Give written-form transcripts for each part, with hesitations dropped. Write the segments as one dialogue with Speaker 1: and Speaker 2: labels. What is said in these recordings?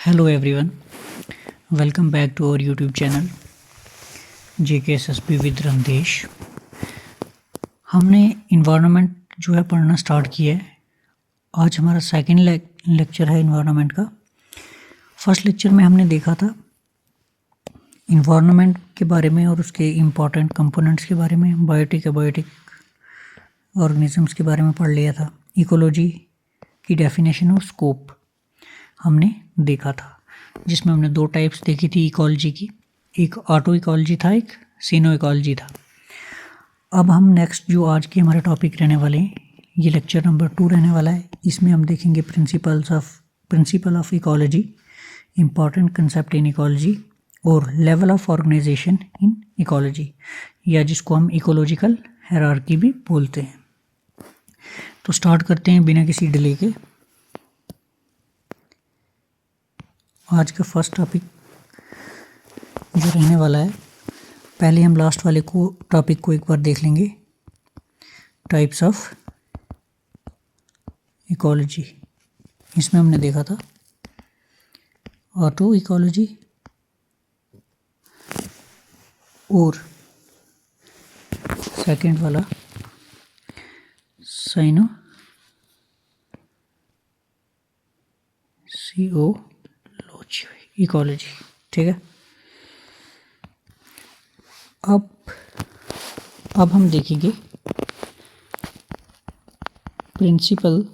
Speaker 1: Hello everyone, welcome back to our YouTube channel JKSSB with Randesh. हमने environment जो है पढ़ना स्टार्ट किया है। आज हमारा सेकंड लेक्चर है इन्वायरमेंट का। फर्स्ट लेक्चर में हमने देखा था इन्वायरमेंट के बारे में और उसके इम्पॉर्टेंट कंपोनेंट्स के बारे में, बायोटिक एबायोटिक ऑर्गेनिजम्स के बारे में पढ़ लिया था। इकोलॉजी की डेफिनेशन और स्कोप हमने देखा था, जिसमें हमने दो टाइप्स देखी थी इकोलॉजी की। एक ऑटो इकोलॉजी था, एक सीनो इकोलॉजी था। अब हम नेक्स्ट जो आज के हमारे टॉपिक रहने वाले हैं, ये लेक्चर नंबर 2 रहने वाला है। इसमें हम देखेंगे principle of ecology, important concept in ecology और level of organisation in ecology, या जिसको हम इकोलॉजिकल हायरार्की भी बोलते हैं। तो स्टार्ट करते हैं बिना किसी डिले के। आज का फर्स्ट टॉपिक जो रहने वाला है, पहले हम लास्ट वाले टॉपिक को एक बार देख लेंगे। टाइप्स ऑफ इकोलॉजी, इसमें हमने देखा था ऑटो इकोलॉजी और सेकंड वाला साइनो इकोलॉजी। ठीक है, अब हम देखेंगे प्रिंसिपल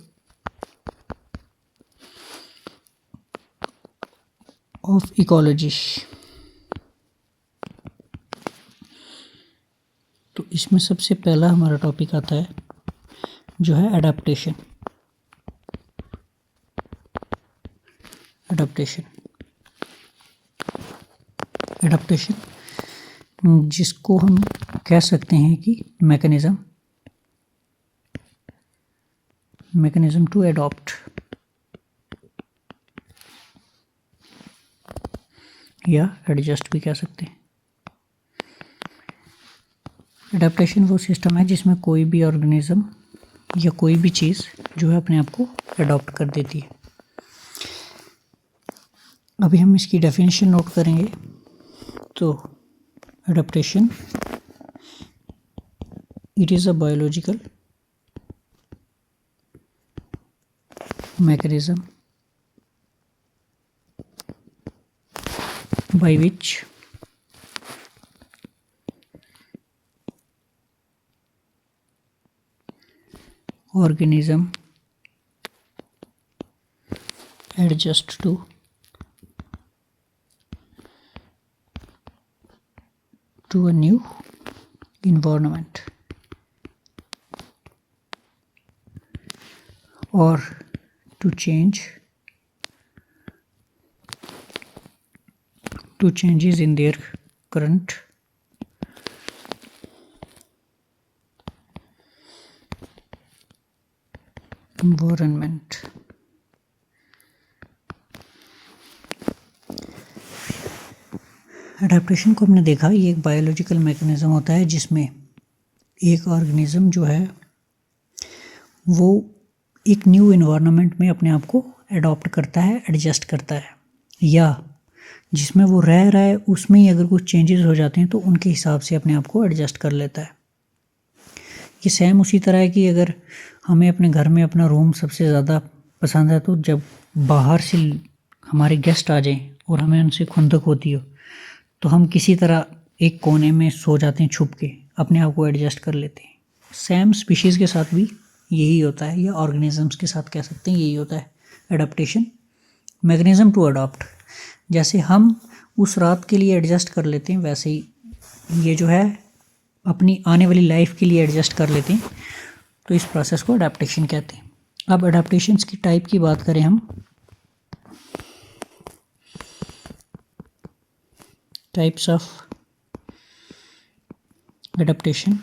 Speaker 1: ऑफ इकोलॉजी। तो इसमें सबसे पहला हमारा टॉपिक आता है जो है एडाप्टेशन। एडाप्टेशन जिसको हम कह सकते हैं कि मैकेनिज्म टू एडॉप्ट, या एडजस्ट भी कह सकते हैं। एडाप्टेशन वो सिस्टम है जिसमें कोई भी ऑर्गेनिज्म या कोई भी चीज़ जो है अपने आप को एडॉप्ट कर देती है। अभी हम इसकी डेफिनेशन नोट करेंगे। तो adaptation, it is a biological mechanism by which organism adjust to a new environment or to changes in their current environment। Adaptation को हमने देखा, ये एक बायोलॉजिकल मैकेनिज्म होता है जिसमें एक ऑर्गेनिज्म जो है वो एक न्यू एनवायरनमेंट में अपने आप को एडॉप्ट करता है, एडजस्ट करता है, या जिसमें वो रह रहा है उसमें ही अगर कुछ चेंजेस हो जाते हैं तो उनके हिसाब से अपने आप को एडजस्ट कर लेता है। ये सेम उसी तरह है कि अगर हमें अपने घर में अपना रूम सबसे ज़्यादा पसंद है, तो जब बाहर से हमारे गेस्ट आ जाएं और हमें उनसे खुंदक होती हो तो हम किसी तरह एक कोने में सो जाते हैं, छुप के अपने आप को एडजस्ट कर लेते हैं। सेम स्पीशीज़ के साथ भी यही होता है, या ऑर्गेनिजम्स के साथ कह सकते हैं यही होता है एडाप्टेशन, मैकेनिज्म टू अडॉप्ट। जैसे हम उस रात के लिए एडजस्ट कर लेते हैं, वैसे ही ये जो है अपनी आने वाली लाइफ के लिए एडजस्ट कर लेते हैं। तो इस प्रोसेस को एडाप्टेशन कहते हैं। अब एडाप्टेशंस की टाइप की बात करें हम, टाइप्स ऑफ एडाप्टेशन,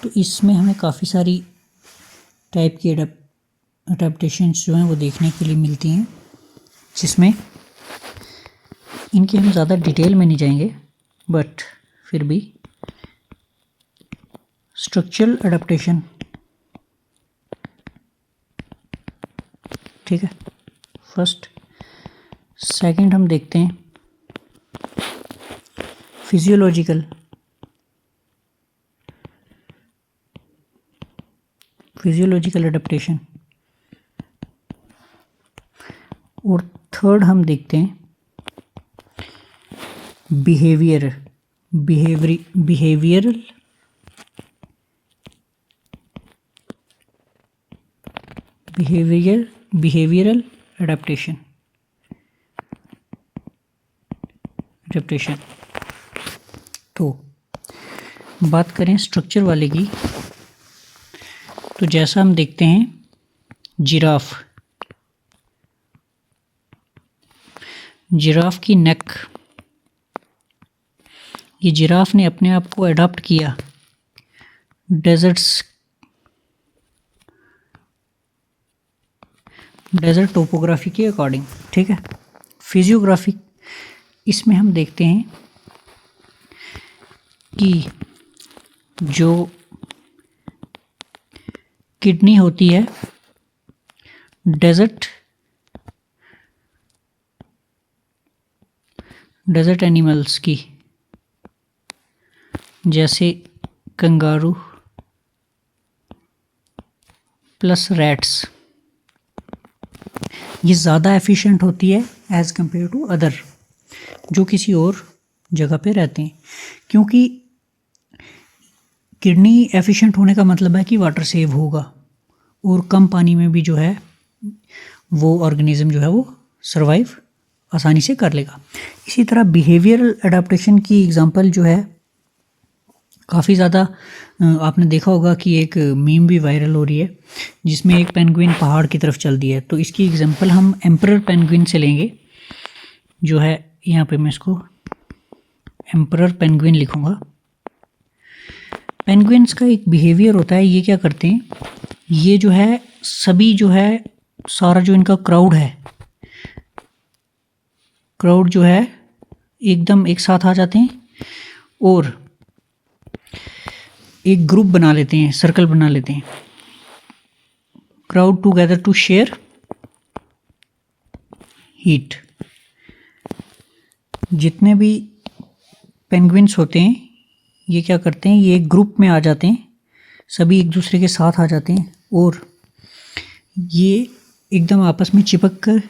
Speaker 1: तो इसमें हमें काफ़ी सारी टाइप की एडाप्टेशंस जो हैं वो देखने के लिए मिलती हैं, जिसमें इनके हम ज़्यादा डिटेल में नहीं जाएंगे, बट फिर भी स्ट्रक्चरल एडाप्टेशन ठीक है, फर्स्ट। सेकंड हम देखते हैं फिजियोलॉजिकल एडेप्टेशन, और थर्ड हम देखते हैं बिहेवियरल एडेप्टेशन। तो बात करें स्ट्रक्चर वाले की, तो जैसा हम देखते हैं जिराफ की नेक, ये जिराफ ने अपने आप को अडॉप्ट किया डेजर्ट टोपोग्राफी के अकॉर्डिंग, ठीक है। फिजियोग्राफी, इसमें हम देखते हैं कि जो किडनी होती है डेजर्ट एनिमल्स की, जैसे कंगारू प्लस रैट्स, ये ज़्यादा एफिशिएंट होती है एज़ कंपेयर टू अदर जो किसी और जगह पे रहते हैं, क्योंकि किडनी एफिशिएंट होने का मतलब है कि वाटर सेव होगा और कम पानी में भी जो है वो ऑर्गेनिज्म जो है वो सर्वाइव आसानी से कर लेगा। इसी तरह बिहेवियरल एडाप्टेशन की एग्जांपल जो है काफ़ी ज़्यादा आपने देखा होगा कि एक मीम भी वायरल हो रही है जिसमें एक पेंगुइन पहाड़ की तरफ चल दी है। तो इसकी एग्जांपल हम एम्परर पेंगुइन से लेंगे, जो है यहाँ पे मैं इसको एम्परर पेंगुइन लिखूँगा। पेंगुइन्स का एक बिहेवियर होता है, ये क्या करते हैं, ये जो है सभी जो है सारा जो इनका क्राउड जो है एकदम एक साथ आ जाते हैं और एक ग्रुप बना लेते हैं, सर्कल बना लेते हैं। Crowd together to share heat. जितने भी पेंगुइन्स होते हैं ये क्या करते हैं, ये एक ग्रुप में आ जाते हैं, सभी एक दूसरे के साथ आ जाते हैं और ये एकदम आपस में चिपक कर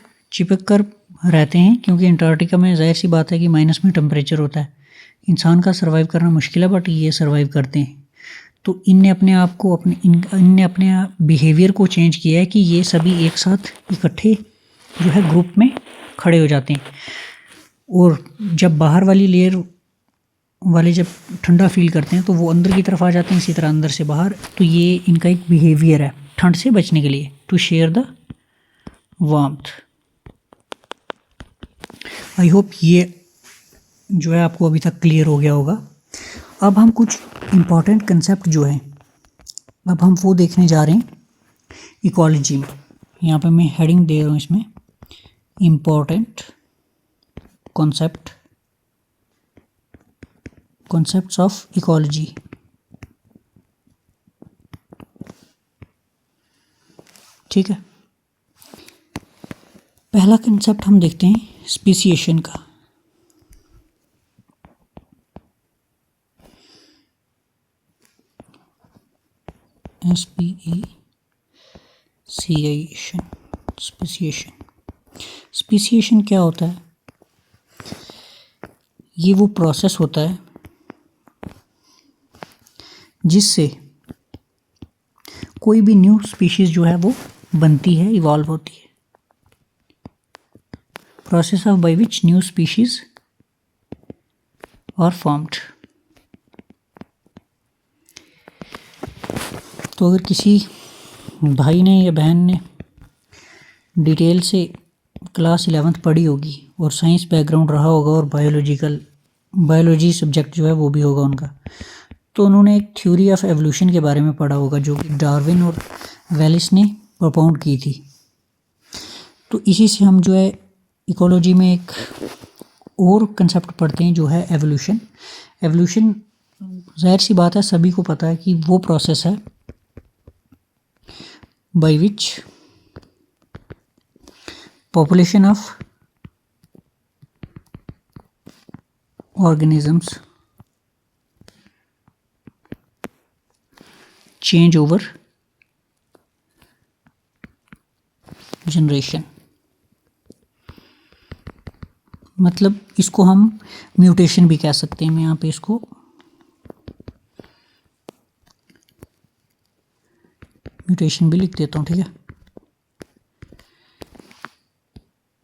Speaker 1: रहते हैं, क्योंकि अंटार्कटिका में जाहिर सी बात है कि माइनस में टेम्परेचर होता है, इंसान का सर्वाइव करना मुश्किल है, बट ये सर्वाइव करते हैं। तो इनने अपने आप को इनने अपने बिहेवियर को चेंज किया है कि ये सभी एक साथ इकट्ठे जो है ग्रुप में खड़े हो जाते हैं, और जब बाहर वाली लेयर वाले जब ठंडा फील करते हैं तो वो अंदर की तरफ आ जाते हैं, इसी तरह अंदर से बाहर। तो ये इनका एक बिहेवियर है ठंड से बचने के लिए, to share the warmth. I hope ये जो है आपको अभी तक क्लियर हो गया होगा। अब हम कुछ इम्पॉर्टेंट कंसेप्ट जो हैं अब हम वो देखने जा रहे हैं इकोलॉजी में। यहाँ पे मैं हेडिंग दे रहा हूँ इसमें, इम्पॉर्टेंट कॉन्सेप्ट्स ऑफ इकोलॉजी। ठीक है, पहला कंसेप्ट हम देखते हैं स्पीसिएशन का। स्पीसिएशन क्या होता है? ये वो प्रोसेस होता है जिससे कोई भी न्यू स्पीशीज जो है वो बनती है, इवॉल्व होती है। Process of by which new species are formed. तो अगर किसी भाई ने या बहन ने डिटेल से क्लास 11th पढ़ी होगी और साइंस बैकग्राउंड रहा होगा और बायोलॉजी सब्जेक्ट जो है वो भी होगा उनका, तो उन्होंने एक थ्योरी ऑफ एवोल्यूशन के बारे में पढ़ा होगा जो कि डार्विन और वेलिस ने propound की थी। तो इसी से हम जो है इकोलॉजी में एक और कंसेप्ट पढ़ते हैं जो है एवोल्यूशन। एवोल्यूशन जाहिर सी बात है सभी को पता है कि वो प्रोसेस है by which population of organisms change over generation। मतलब इसको हम म्यूटेशन भी कह सकते हैं। मैं यहाँ पे इसको म्यूटेशन भी लिख देता हूँ, ठीक है।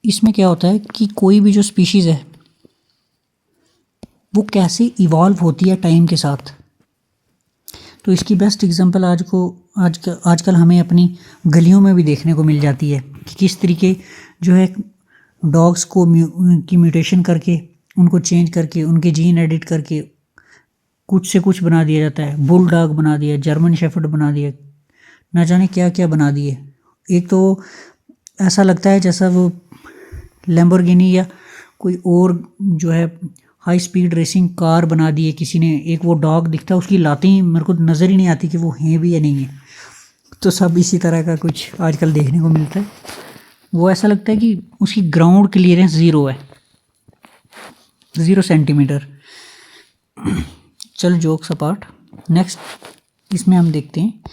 Speaker 1: इसमें क्या होता है कि कोई भी जो स्पीशीज़ है वो कैसे इवॉल्व होती है टाइम के साथ। तो इसकी बेस्ट एग्जांपल आजकल हमें अपनी गलियों में भी देखने को मिल जाती है कि किस तरीके जो है डॉग्स को की म्यूटेशन करके, उनको चेंज करके, उनके जीन एडिट करके कुछ से कुछ बना दिया जाता है। बुल डॉग बना दिया, जर्मन शेफर्ड बना दिया, ना जाने क्या क्या बना दिए। एक तो ऐसा लगता है जैसा वो लैम्बोर्गिनी या कोई और जो है हाई स्पीड रेसिंग कार बना दी है किसी ने। एक वो डॉग दिखता है, उसकी लातें ही मेरे को नज़र ही नहीं आती कि वो हैं भी या नहीं है। तो सब इसी तरह का कुछ आजकल देखने को मिलता है। वो ऐसा लगता है कि उसकी ग्राउंड क्लियरेंस 0 है, 0 सेंटीमीटर। चल जोक्स अपार्ट, नेक्स्ट इसमें हम देखते हैं।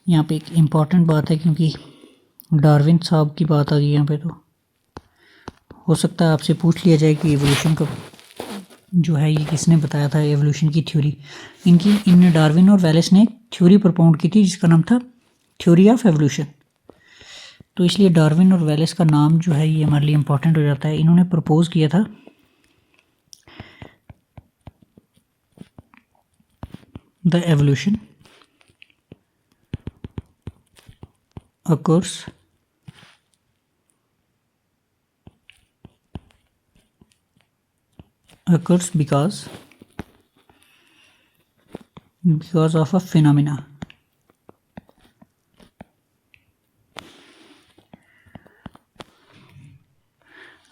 Speaker 1: यहाँ पे एक इम्पॉर्टेंट बात है, क्योंकि डार्विन साहब की बात आ गई यहाँ पे, तो हो सकता है आपसे पूछ लिया जाए कि एवोल्यूशन का जो है ये किसने बताया था, एवोल्यूशन की थ्योरी। इन डार्विन और वैलेस ने एक थ्योरी प्रपोंड की थी जिसका नाम था थ्योरी ऑफ एवोल्यूशन। तो इसलिए डार्विन और वैलेस का नाम जो है ये हमारे लिए इम्पॉर्टेंट हो जाता है। इन्होंने प्रपोज किया था the evolution occurs because of a phenomena।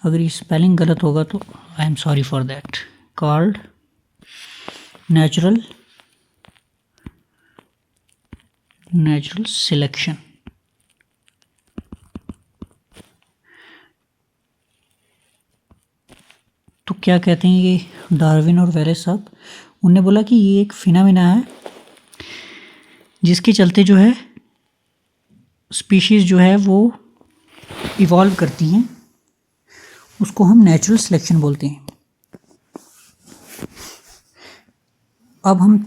Speaker 1: अगर ये स्पेलिंग गलत होगा तो I am sorry for that. Called natural selection. तो क्या कहते हैं ये डार्विन और वैलेस साहब? उनने बोला कि ये एक फिनोमेना है जिसके चलते जो है स्पीशीज़ जो है वो इवॉल्व करती हैं, उसको हम नेचुरल सिलेक्शन बोलते हैं। अब हम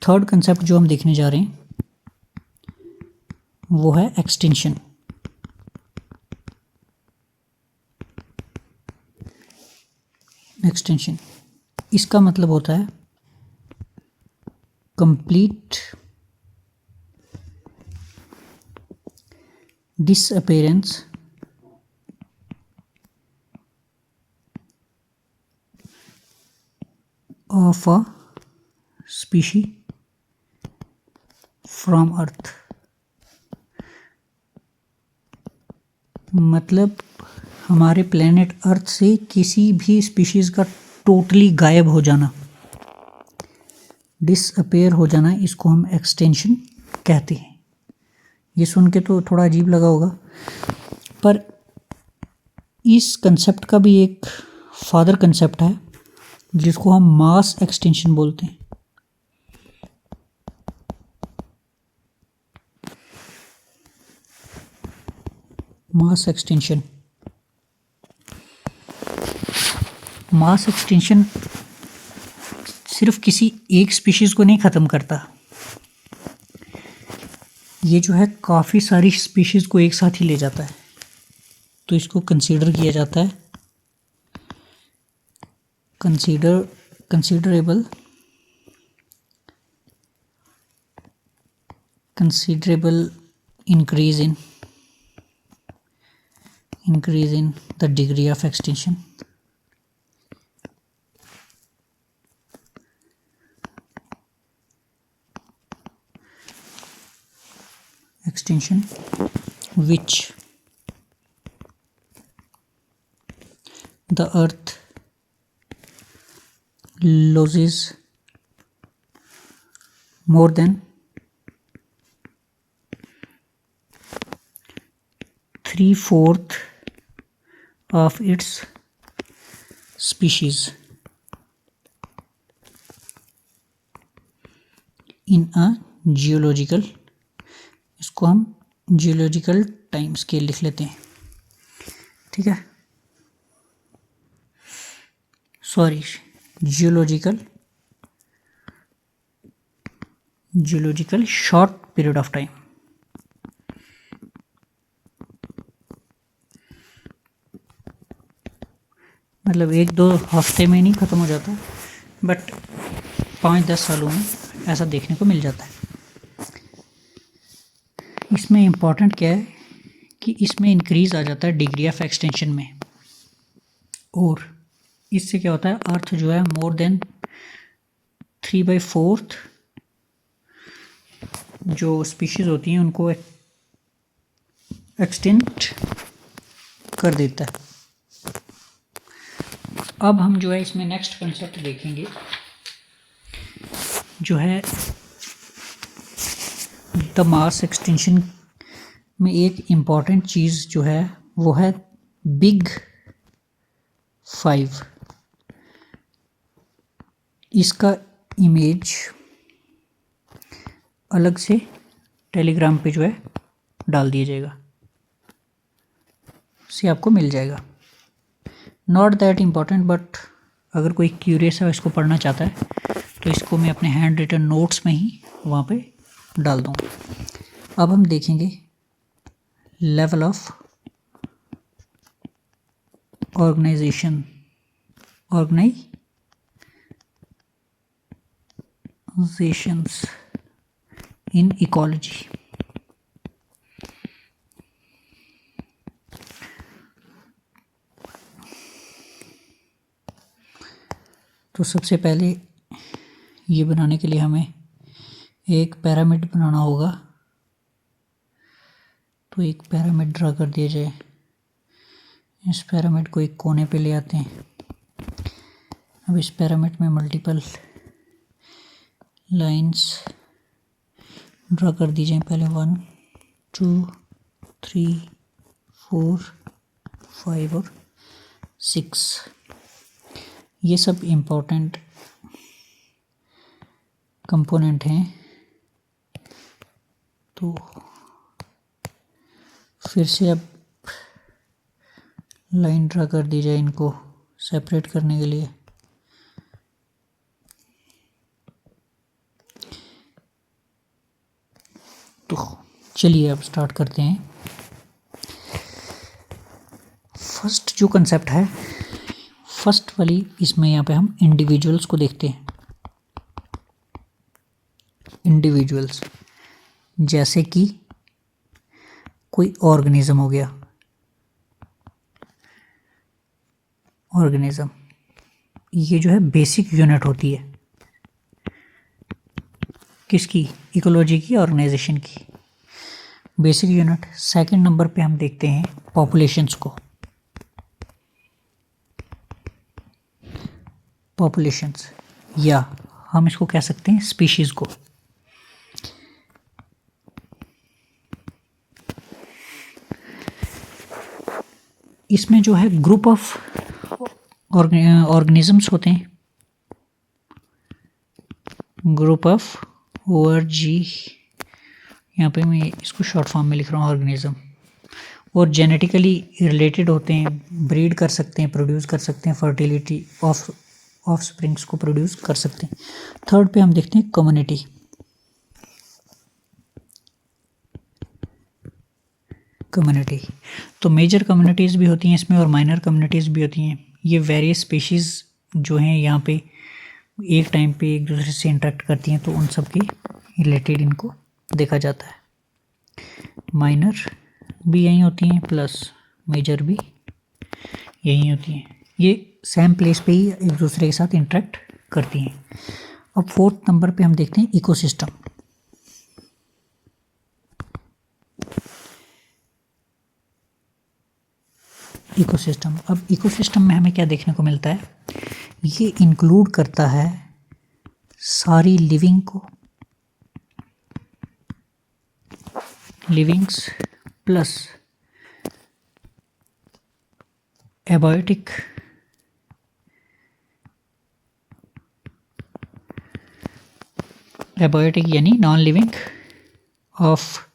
Speaker 1: थर्ड कंसेप्ट जो हम देखने जा रहे हैं वो है एक्सटिंक्शन। एक्सटिंक्शन इसका मतलब होता है complete disappearance of a species from earth. मतलब हमारे प्लेनेट अर्थ से किसी भी स्पीशीज़ का टोटली गायब हो जाना, डिसअपेयर हो जाना, इसको हम एक्सटेंशन कहते हैं। ये सुन के तो थोड़ा अजीब लगा होगा, पर इस कंसेप्ट का भी एक फादर कंसेप्ट है जिसको हम मास एक्सटेंशन बोलते हैं। मास एक्सटेंशन सिर्फ किसी एक स्पीशीज़ को नहीं ख़त्म करता, ये जो है काफ़ी सारी स्पीशीज़ को एक साथ ही ले जाता है। तो इसको कंसीडर किया जाता है considerable increase in the degree of extinction। which the earth loses more than 3/4 of its species in a geological, इसको हम जियोलॉजिकल टाइम स्केल लिख लेते हैं, ठीक है, sorry geological short period of time. मतलब 1-2 हफ्ते में नहीं ख़त्म हो जाता, बट 5-10 सालों में ऐसा देखने को मिल जाता है। इसमें इम्पॉर्टेंट क्या है कि इसमें इंक्रीज़ आ जाता है डिग्री ऑफ एक्सटेंशन में, और इससे क्या होता है, अर्थ जो है मोर देन 3/4 जो स्पीशीज़ होती हैं उनको एक्सटेंट कर देता है। अब हम जो है इसमें नेक्स्ट कंसेप्ट देखेंगे, जो है द मास एक्सटेंशन में एक इम्पॉर्टेंट चीज़ जो है वो है बिग 5। इसका इमेज अलग से टेलीग्राम पे जो है डाल दिया जाएगा, से आपको मिल जाएगा। नॉट दैट इम्पॉर्टेंट, बट अगर कोई क्यूरियस है इसको पढ़ना चाहता है तो इसको मैं अपने हैंड रिटन नोट्स में ही वहाँ पे डाल दूँगा। अब हम देखेंगे level of organisations in ecology. तो सबसे पहले ये बनाने के लिए हमें एक पिरामिड बनाना होगा, तो एक पिरामिड ड्रा कर दिया जाए। इस पिरामिड को एक कोने पे ले आते हैं। अब इस पिरामिड में मल्टीपल लाइंस ड्रा कर दी जाए। पहले 1 2 3 4 5 और 6। ये सब इम्पोर्टेंट कंपोनेंट हैं। तो फिर से अब लाइन ड्रा कर दी जाए इनको सेपरेट करने के लिए। तो चलिए अब स्टार्ट करते हैं। फर्स्ट जो कंसेप्ट है, फर्स्ट वाली, इसमें यहाँ पे हम इंडिविजुअल्स को देखते हैं। इंडिविजुअल्स जैसे कि कोई ऑर्गेनिज्म हो गया। ऑर्गेनिज्म ये जो है बेसिक यूनिट होती है किसकी, इकोलॉजी की, ऑर्गेनाइजेशन की बेसिक यूनिट। सेकंड नंबर पे हम देखते हैं पॉपुलेशंस को। पॉपुलेशंस, या हम इसको कह सकते हैं स्पीशीज को। इसमें जो है ग्रुप ऑफ ऑर्गेनिजम्स होते हैं। ग्रुप ऑफ ORG, यहाँ पे मैं इसको शॉर्ट फॉर्म में लिख रहा हूँ ऑर्गेनिज्म, और जेनेटिकली रिलेटेड होते हैं, ब्रीड कर सकते हैं, प्रोड्यूस कर सकते हैं, फर्टिलिटी ऑफ स्प्रिंग्स को प्रोड्यूस कर सकते हैं। थर्ड पे हम देखते हैं कम्युनिटी। कम्युनिटी तो मेजर कम्युनिटीज़ भी होती हैं इसमें और माइनर कम्युनिटीज़ भी होती हैं। ये वेरियस स्पीशीज़ जो हैं यहाँ पे एक टाइम पे एक दूसरे से इंटरेक्ट करती हैं, तो उन सब के रिलेटेड इनको देखा जाता है। माइनर भी यहीं होती हैं, प्लस मेजर भी यहीं होती हैं। ये सेम प्लेस पे ही एक दूसरे के साथ इंटरेक्ट करती हैं। अब फोर्थ नंबर पे हम देखते हैं इकोसिस्टम। इकोसिस्टम, अब इकोसिस्टम में हमें क्या देखने को मिलता है, ये इंक्लूड करता है सारी लिविंग को, लिविंग्स प्लस एबायोटिक यानी non living of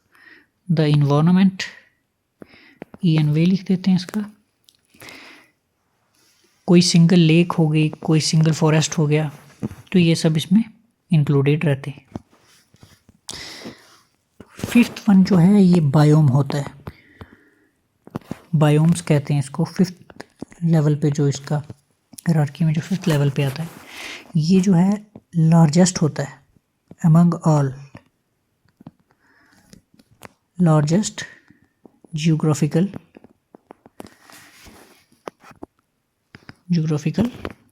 Speaker 1: the environment, ENV लिख देते हैं इसका। कोई सिंगल लेक हो गई, कोई सिंगल फॉरेस्ट हो गया, तो ये सब इसमें इंक्लूडेड रहते हैं। फिफ्थ वन जो है ये बायोम होता है। बायोम्स कहते हैं इसको। फिफ्थ लेवल पे जो इसका हायरार्की में जो फिफ्थ लेवल पे आता है, ये जो है लार्जेस्ट होता है among all, largest geographical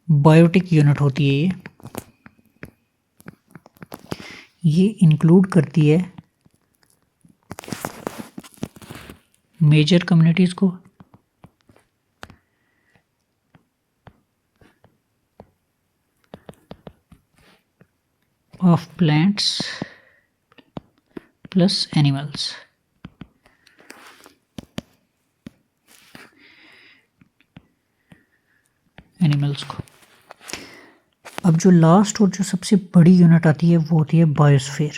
Speaker 1: biotic unit होती है ये इंक्लूड करती है मेजर कम्युनिटीज को, ऑफ प्लांट्स प्लस एनिमल्स। को अब जो लास्ट और जो सबसे बड़ी यूनिट आती है वो होती है बायोस्फीयर।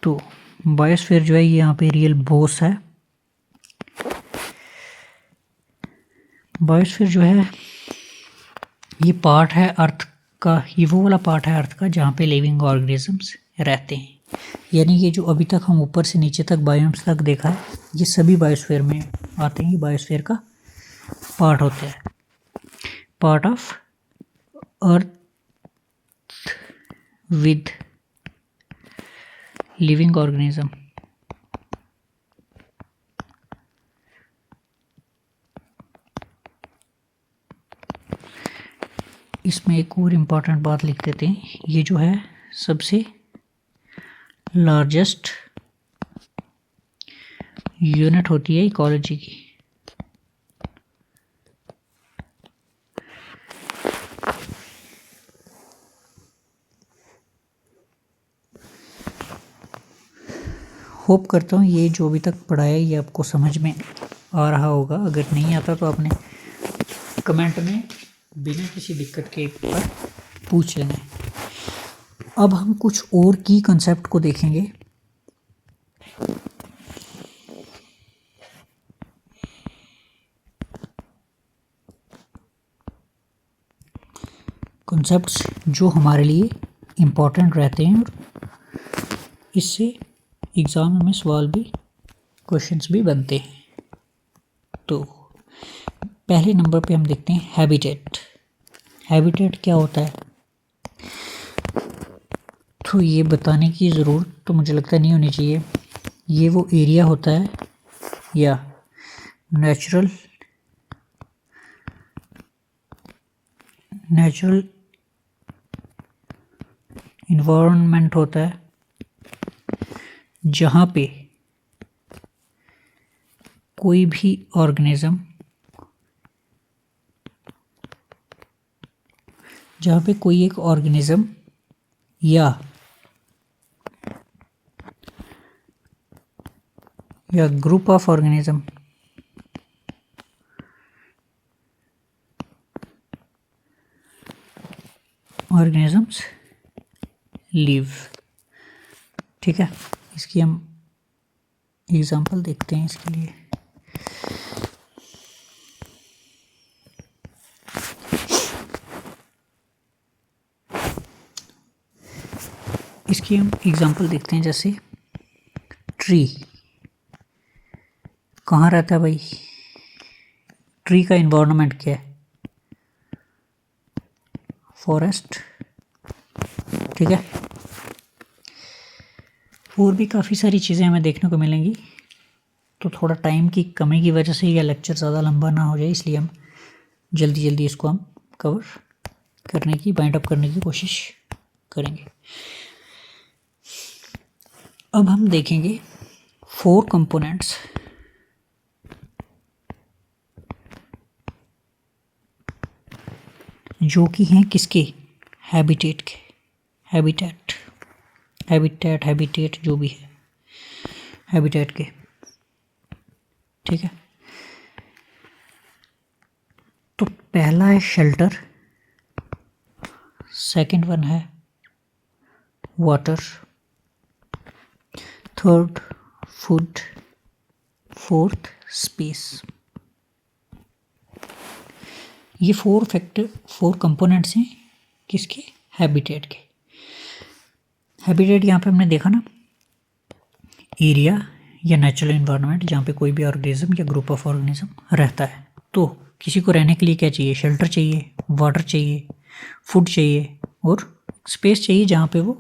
Speaker 1: तो बायोस्फीयर जो है ये यहाँ पे रियल बॉस है। बायोस्फीयर जो है ये पार्ट है अर्थ का, ये वो वाला पार्ट है अर्थ का जहाँ पे लिविंग ऑर्गेनिजम्स रहते हैं। यानी ये जो अभी तक हम ऊपर से नीचे तक बायोम्स तक देखा है, ये सभी बायोस्फीयर में आते हैं। ये बायोस्फीयर का पार्ट होता है, part of earth with living organism. इसमें एक और इम्पॉर्टेंट बात लिख देते हैं, ये जो है सबसे लार्जेस्ट यूनिट होती है इकोलॉजी की। होप करता हूँ ये जो अभी तक पढ़ा है ये आपको समझ में आ रहा होगा। अगर नहीं आता तो आपने कमेंट में बिना किसी दिक्कत के एक बार पूछ लेना है। अब हम कुछ और की कंसेप्ट को देखेंगे। कंसेप्ट्स जो हमारे लिए इम्पोर्टेंट रहते हैं और इससे एग्ज़ाम में सवाल भी, क्वेश्चंस भी बनते हैं। तो पहले नंबर पे हम देखते हैं हैबिटेट। हैबिटेट क्या होता है तो ये बताने की ज़रूरत तो मुझे लगता नहीं होनी चाहिए। ये वो एरिया होता है या नेचुरल इन्वायरमेंट होता है जहाँ पे कोई भी ऑर्गेनिज्म, जहाँ पे कोई एक ऑर्गेनिज्म या ग्रुप ऑफ ऑर्गेनिज्म्स लिव। ठीक है, इसकी हम एग्जांपल देखते हैं इसके लिए। इसकी हम एग्जांपल देखते हैं, जैसे ट्री कहाँ रहता है भाई, ट्री का इन्वायरमेंट क्या है, फॉरेस्ट। ठीक है, और भी काफ़ी सारी चीज़ें हमें देखने को मिलेंगी। तो थोड़ा टाइम की कमी की वजह से यह लेक्चर ज़्यादा लंबा ना हो जाए, इसलिए हम जल्दी इसको हम कवर करने की, बाइंड अप करने की कोशिश करेंगे। अब हम देखेंगे 4 कंपोनेंट्स जो कि हैं किसके, हैबिटेट के। हैबिटेट जो भी है हैबिटेट के। ठीक है, पहला है शेल्टर, सेकंड वन है water, third food, fourth space. ये फोर कंपोनेंट्स हैं किसके? हैबिटेट के। हैबिटेट यहाँ पे हमने देखा ना, एरिया या नेचुरल इन्वायरमेंट जहाँ पे कोई भी ऑर्गेनिज्म या ग्रुप ऑफ ऑर्गेनिज्म रहता है। तो किसी को रहने के लिए क्या चाहिए? शेल्टर चाहिए, वाटर चाहिए, फूड चाहिए और स्पेस चाहिए जहाँ पे वो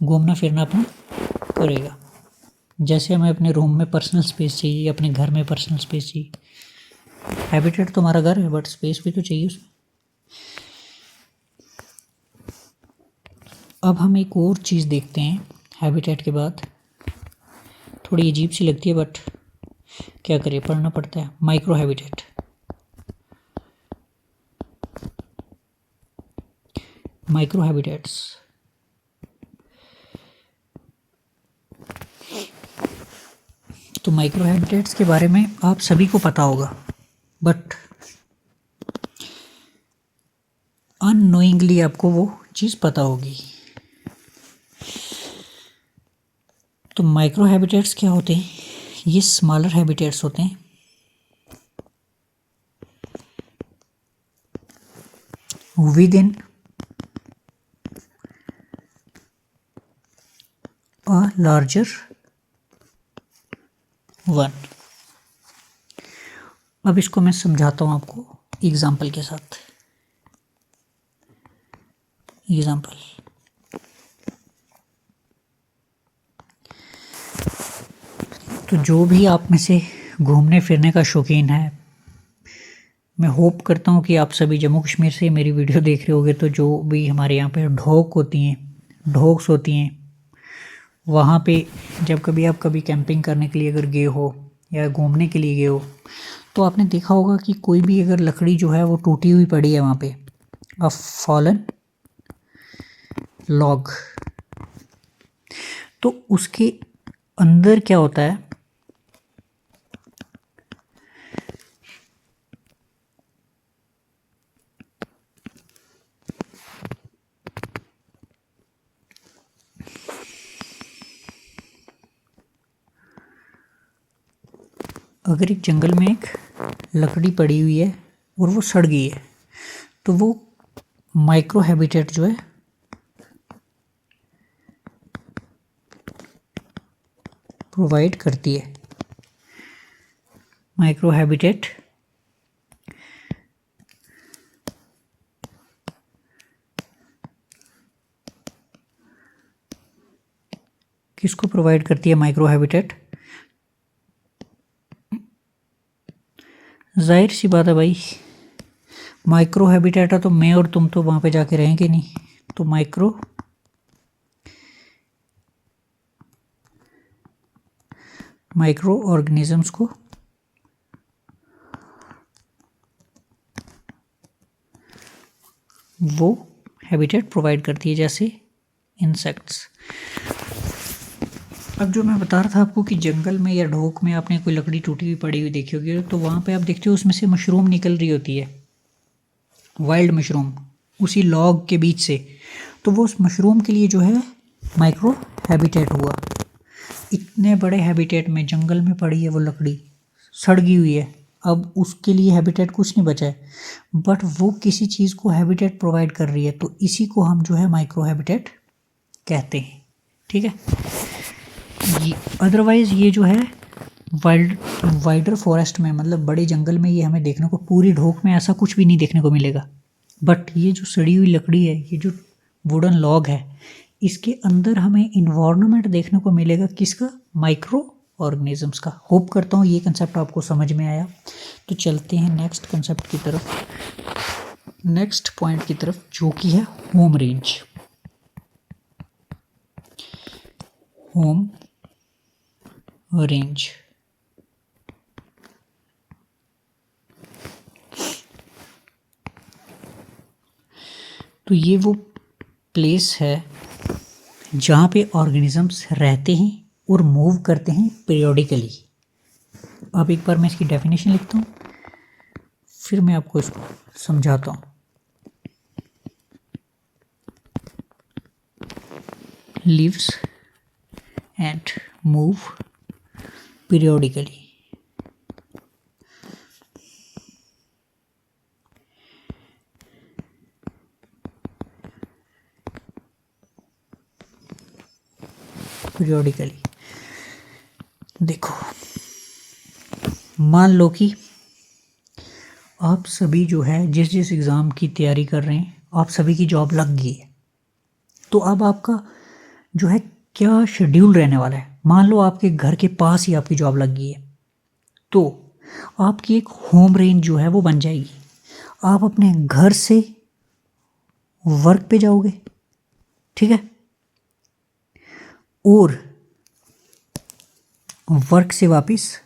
Speaker 1: घूमना फिरना अपना करेगा। जैसे हमें अपने रूम में पर्सनल स्पेस चाहिए, अपने घर में पर्सनल स्पेस चाहिए। हैबिटेट तो हमारा घर है बट स्पेस भी तो चाहिए उसमें। अब हम एक और चीज़ देखते हैं हैबिटेट के बाद, थोड़ी अजीब सी लगती है बट क्या करें, पढ़ना पड़ता है। Micro habitat. माइक्रो हैबिटेट्स तो माइक्रो हैबिटेट्स के बारे में आप सभी को पता होगा बट अननोइंगली आपको वो चीज़ पता होगी। तो माइक्रो हैबिटेट्स क्या होते हैं? ये स्मॉलर हैबिटेट्स होते हैं with in a larger one. अब इसको मैं समझाता हूँ आपको एग्जाम्पल के साथ। एग्जाम्पल, तो जो भी आप में से घूमने फिरने का शौकीन है, मैं होप करता हूँ कि आप सभी जम्मू कश्मीर से मेरी वीडियो देख रहे होगे। तो जो भी हमारे यहाँ पे ढोक होती हैं, ढोक्स होती हैं, वहाँ पे जब कभी आप कभी कैंपिंग करने के लिए अगर गए हो या घूमने के लिए गए हो तो आपने देखा होगा कि कोई भी अगर लकड़ी जो है वो टूटी हुई पड़ी है वहाँ पे, अ फॉलन लॉग, तो उसके अंदर क्या होता है? अगर एक जंगल में एक लकड़ी पड़ी हुई है और वो सड़ गई है तो वो माइक्रो हैबिटेट जो है प्रोवाइड करती है। माइक्रो हैबिटेट किसको प्रोवाइड करती है? Micro habitat. जाहिर सी बात है भाई, माइक्रो हैबिटेट है तो मैं और तुम तो वहाँ पे जाके रहेंगे नहीं। तो माइक्रो ऑर्गेनिजम्स को वो हैबिटेट प्रोवाइड करती है, जैसे इंसेक्ट्स। अब जो मैं बता रहा था आपको कि जंगल में या ढोक में आपने कोई लकड़ी टूटी हुई पड़ी हुई देखी होगी, तो वहाँ पे आप देखते हो उसमें से मशरूम निकल रही होती है, वाइल्ड मशरूम, उसी लॉग के बीच से। तो वो उस मशरूम के लिए जो है माइक्रो हैबिटेट हुआ। इतने बड़े हैबिटेट में जंगल में पड़ी है वो लकड़ी, सड़ गई हुई है, अब उसके लिए हैबिटेट कुछ नहीं बचा है, बट वो किसी चीज़ को हैबिटेट प्रोवाइड कर रही है, तो इसी को हम जो है माइक्रो हैबिटेट कहते हैं। ठीक है। अदरवाइज़ ये जो है वाइडर फॉरेस्ट में, मतलब बड़े जंगल में, ये हमें देखने को, पूरी ढोक में ऐसा कुछ भी नहीं देखने को मिलेगा। बट ये जो सड़ी हुई लकड़ी है, ये जो वुडन लॉग है, इसके अंदर हमें इन्वायरमेंट देखने को मिलेगा किसका? माइक्रो ऑर्गेनिजम्स का। होप करता हूँ ये कंसेप्ट आपको समझ में आया। तो चलते हैं नेक्स्ट कंसेप्ट की तरफ, नेक्स्ट पॉइंट की तरफ, जो कि है होम रेंज। होम रेंज तो ये वो प्लेस है जहाँ पे ऑर्गेनिजम्स रहते हैं और मूव करते हैं पीरियोडिकली। अब एक बार मैं इसकी डेफिनेशन लिखता हूँ। फिर मैं आपको इसको समझाता हूँ। Lives and move periodically. Periodically देखो, मान लो कि आप सभी जो है जिस जिस एग्ज़ाम की तैयारी कर रहे हैं, आप सभी की जॉब लग गई है। तो अब आपका जो है क्या शेड्यूल रहने वाला है। मान लो आपके घर के पास ही आपकी जॉब लग गई है, तो आपकी एक होम रेंज जो है वो बन जाएगी। आप अपने घर से वर्क पे जाओगे, ठीक है, और वर्क से वापस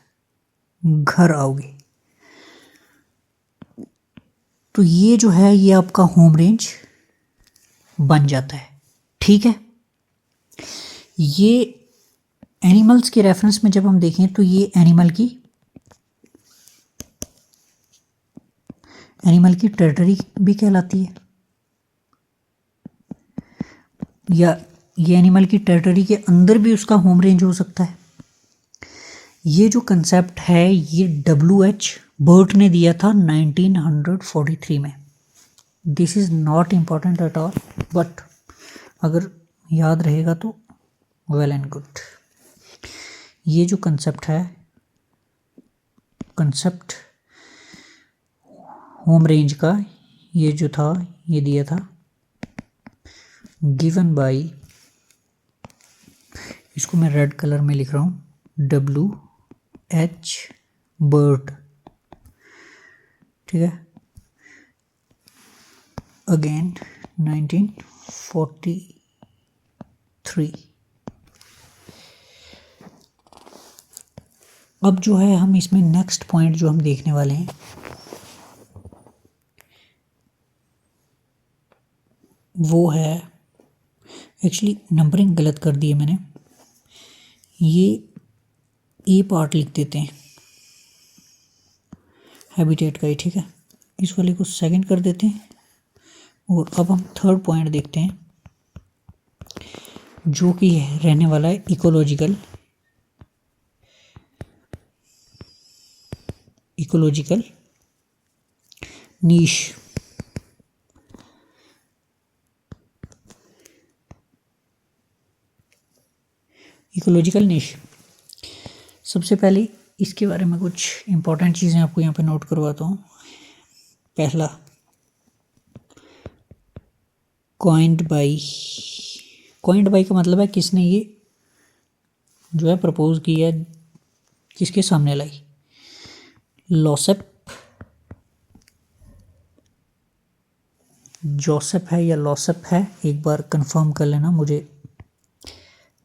Speaker 1: घर आओगे। तो ये जो है ये आपका होम रेंज बन जाता है, ठीक है। ये एनिमल्स के रेफरेंस में जब हम देखें तो ये एनिमल की टेरिटरी भी कहलाती है, या ये एनिमल की टेरिटरी के अंदर भी उसका होम रेंज हो सकता है। ये जो कंसेप्ट है ये WH बर्ट ने दिया था 1943 में। This is not important at all, but अगर याद रहेगा तो वेल एंड गुड। ये जो कंसेप्ट है, कंसेप्ट होम रेंज का, ये जो था ये दिया था गिवन बाय, इसको मैं रेड कलर में लिख रहा हूँ, WH बर्ट, ठीक है, अगेन 1943। अब जो है हम इसमें नेक्स्ट पॉइंट जो हम देखने वाले हैं वो है, एक्चुअली नंबरिंग गलत कर दी है मैंने, ये ए पार्ट लिख देते हैं हैबिटेट का ही, ठीक है। इस वाले को सेकंड कर देते हैं। और अब हम थर्ड पॉइंट देखते हैं जो कि रहने वाला है इकोलॉजिकल नीश। इकोलॉजिकल नीश, सबसे पहले इसके बारे में कुछ इंपॉर्टेंट चीज़ें आपको यहाँ पे नोट करवाता हूँ। पहला, कॉइन्ड बाई का मतलब है किसने ये जो है प्रपोज किया, किसके सामने लाई। लॉसेप, जोसेफ है या लॉसेप है, एक बार कंफर्म कर लेना, मुझे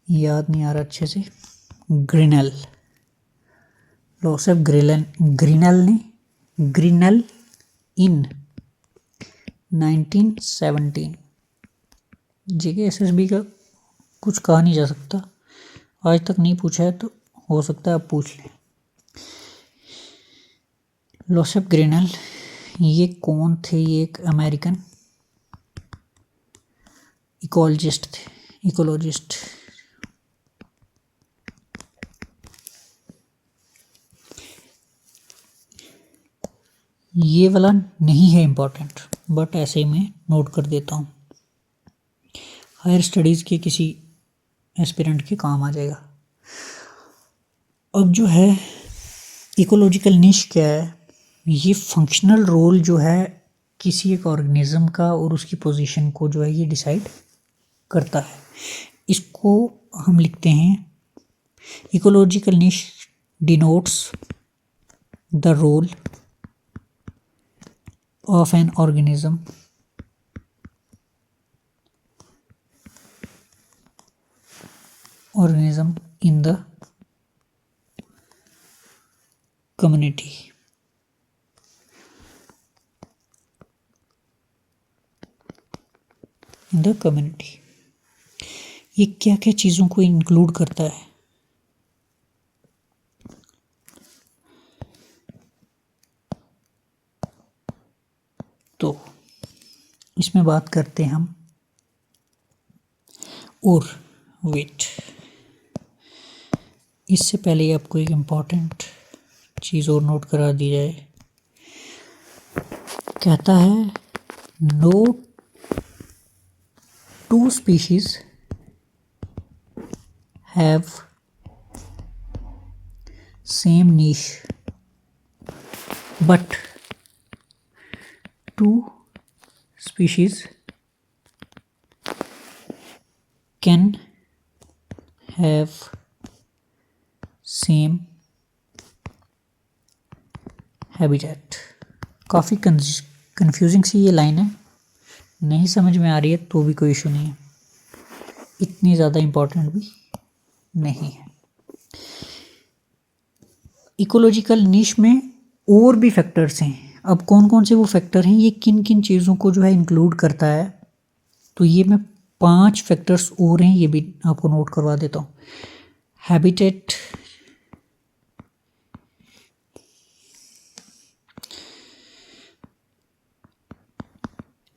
Speaker 1: याद नहीं आ रहा अच्छे से। ग्रिनेल, लॉसेप ग्रिनेल इन 1917। जेके SSB का कुछ कहा नहीं जा सकता, आज तक नहीं पूछा है तो हो सकता है आप पूछ लें। लॉसेप ग्रिनेल ये कौन थे? ये एक अमेरिकन इकोलॉजिस्ट थे, इकोलॉजिस्ट। ये वाला नहीं है इम्पोर्टेंट, बट ऐसे ही मैं नोट कर देता हूँ, हायर स्टडीज़ के किसी एस्पिरेंट के काम आ जाएगा। अब जो है इकोलॉजिकल निश क्या है, ये फंक्शनल रोल जो है किसी एक ऑर्गेनिज्म का और उसकी पोजीशन को जो है ये डिसाइड करता है। इसको हम लिखते हैं, ecological niche denotes the role of an organism in the community। ये क्या क्या चीज़ों को इंक्लूड करता है? तो इसमें बात करते हैं हम और वेट। इससे पहले आपको एक इम्पॉर्टेंट चीज़ और नोट करा दी जाए। कहता है no two species have same niche but two species can have same habitat. काफ़ी कंफ्यूजिंग सी ये लाइन है, नहीं समझ में आ रही है तो भी कोई इशू नहीं है, इतनी ज़्यादा इम्पोर्टेंट भी नहीं है। इकोलॉजिकल नीश में और भी फैक्टर्स हैं। अब कौन कौन से वो फैक्टर हैं, ये किन किन चीज़ों को जो है इंक्लूड करता है, तो ये मैं 5 फैक्टर्स और हैं, ये भी आपको नोट करवा देता हूँ। हैबिटेट,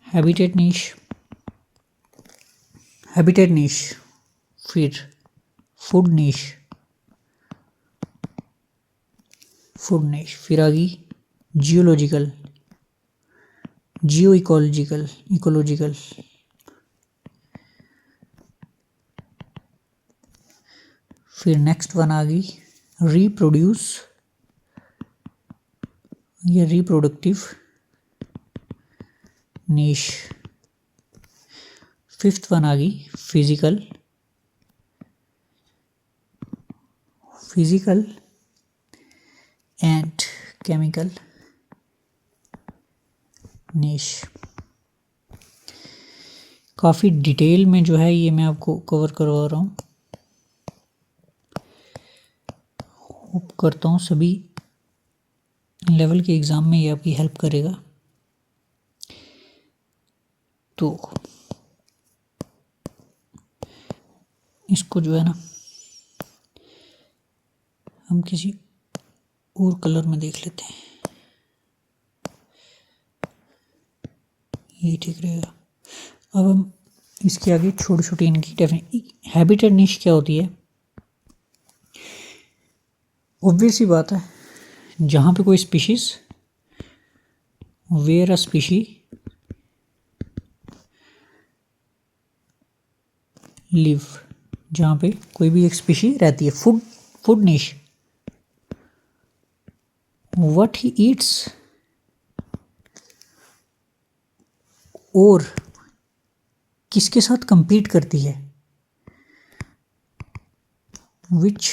Speaker 1: हैबिटेट नीश, फिर फूड नीश, फिर आ गई जियोलॉजिकल, इकोलॉजिकल, फिर नेक्स्ट वन आ गई रिप्रोड्यूस या रिप्रोडक्टिव नीश। फिफ्थ वन आ गई फिजिकल एंड केमिकल नीश। काफ़ी डिटेल में जो है ये मैं आपको कवर करवा रहा हूँ। होप करता हूँ सभी लेवल के एग्ज़ाम में ये आपकी हेल्प करेगा। तो इसको जो है ना हम किसी और कलर में देख लेते हैं, ये ठीक रहेगा। अब हम इसके आगे छोटी छोटी इनकी डेफिनेशन। हैबिटेट नीश क्या होती है? ऑब्वियस ही बात है, जहाँ पे कोई species, where a species live, जहाँ पे कोई भी एक स्पीशी रहती है। Food niche, what he eats, और किसके साथ compete करती है, which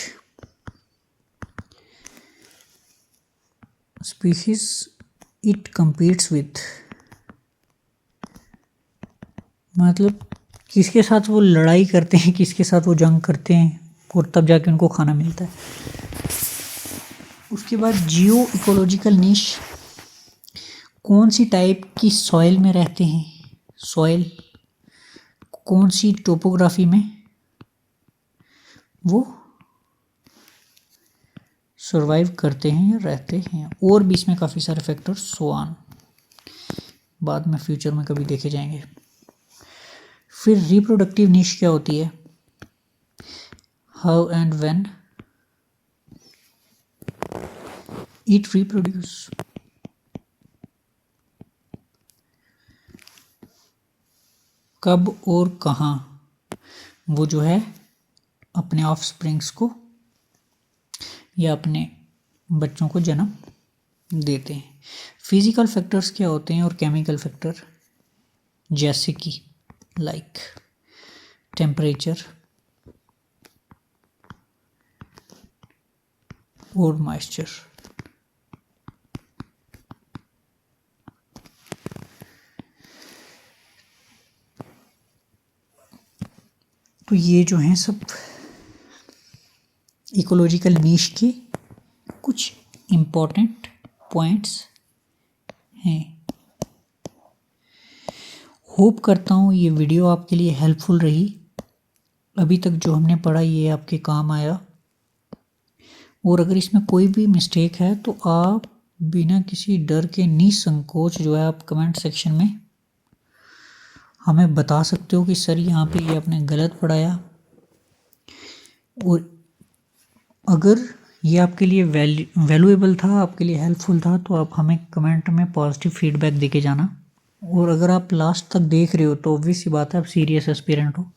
Speaker 1: species it competes with, मतलब किसके साथ वो लड़ाई करते हैं, किसके साथ वो जंग करते हैं, और तब जाके उनको खाना मिलता है। उसके बाद जियो इकोलॉजिकल नीश, कौन सी टाइप की सॉइल में रहते हैं, सॉइल कौन सी टोपोग्राफी में वो सरवाइव करते हैं या रहते हैं, और भी इसमें काफ़ी सारे फैक्टर्स सो ऑन बाद में फ्यूचर में कभी देखे जाएंगे। फिर रिप्रोडक्टिव नीश क्या होती है? How and when it reproduce, कब और कहाँ वो जो है अपने ऑफस्प्रिंग्स को या अपने बच्चों को जन्म देते हैं। फिजिकल फैक्टर्स क्या होते हैं और केमिकल फैक्टर, जैसे कि लाइक टेम्परेचर और मॉइस्चर। तो ये जो हैं सब इकोलॉजिकल नीश के कुछ इम्पॉर्टेंट पॉइंट्स हैं। होप करता हूँ ये वीडियो आपके लिए हेल्पफुल रही। अभी तक जो हमने पढ़ा ये आपके काम आया, और अगर इसमें कोई भी मिस्टेक है तो आप बिना किसी डर के निसंकोच जो है आप कमेंट सेक्शन में हमें बता सकते हो कि सर यहाँ पे ये आपने गलत पढ़ाया, और अगर ये आपके लिए वैल्यूएबल था, आपके लिए हेल्पफुल था, तो आप हमें कमेंट में पॉजिटिव फीडबैक देके जाना। और अगर आप लास्ट तक देख रहे हो तो ऑब्वियस सी बात है आप सीरियस एस्पिरेंट हो।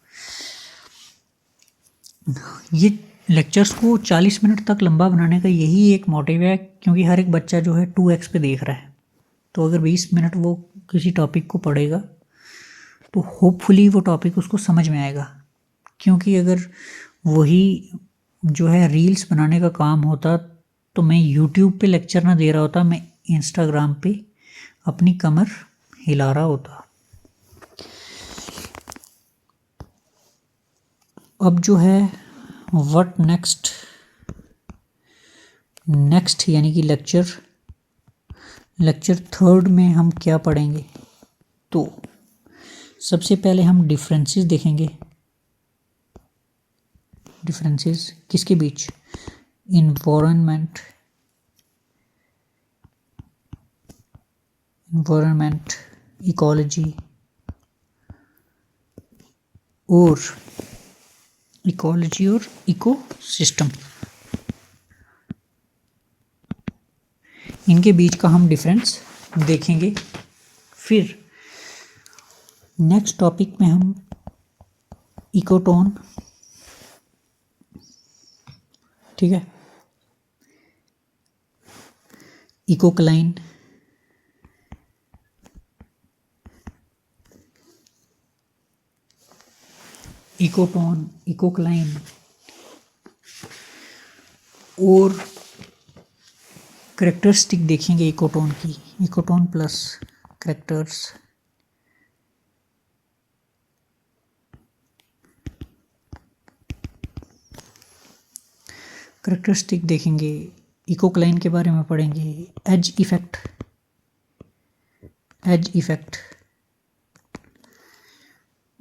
Speaker 1: ये लेक्चर्स को 40 मिनट तक लंबा बनाने का यही एक मोटिव है, क्योंकि हर एक बच्चा जो है 2x पे देख रहा है। तो अगर 20 मिनट वो किसी टॉपिक को पढ़ेगा तो होपफुली वो टॉपिक उसको समझ में आएगा। क्योंकि अगर वही जो है रील्स बनाने का काम होता तो मैं यूट्यूब पे लेक्चर ना दे रहा होता, मैं इंस्टाग्राम पे अपनी कमर हिला रहा होता। अब जो है व्हाट नेक्स्ट यानी कि लेक्चर 3 में हम क्या पढ़ेंगे, तो सबसे पहले हम डिफरेंसेस देखेंगे। डिफरेंसेस किसके बीच? इन्वायरमेंट, इकोलॉजी और इकोसिस्टम, इनके बीच का हम डिफरेंस देखेंगे। फिर नेक्स्ट टॉपिक में हम इकोटोन, ठीक है, इकोक्लाइन, इकोटोन, इकोक्लाइन और करेक्टरिस्टिक देखेंगे इकोटोन की, इकोटोन प्लस करेक्टरिस्टिक देखेंगे। इकोक्लाइन के बारे में पढ़ेंगे। एज इफेक्ट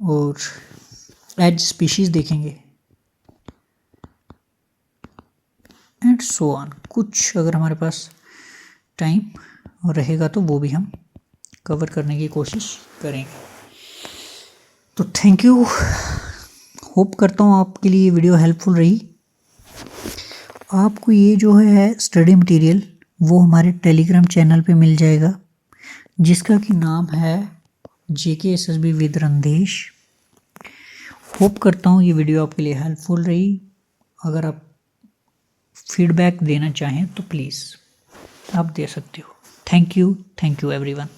Speaker 1: और एज स्पीशीज देखेंगे एंड सो ऑन। कुछ अगर हमारे पास टाइम रहेगा तो वो भी हम कवर करने की कोशिश करेंगे। तो थैंक यू, होप करता हूँ आपके लिए ये वीडियो हेल्पफुल रही। आपको ये जो है स्टडी मटेरियल वो हमारे टेलीग्राम चैनल पे मिल जाएगा, जिसका कि नाम है JKSSB विद रणधीश। होप करता हूँ ये वीडियो आपके लिए हेल्पफुल रही। अगर आप फीडबैक देना चाहें तो प्लीज़ आप दे सकते हो। Thank you everyone.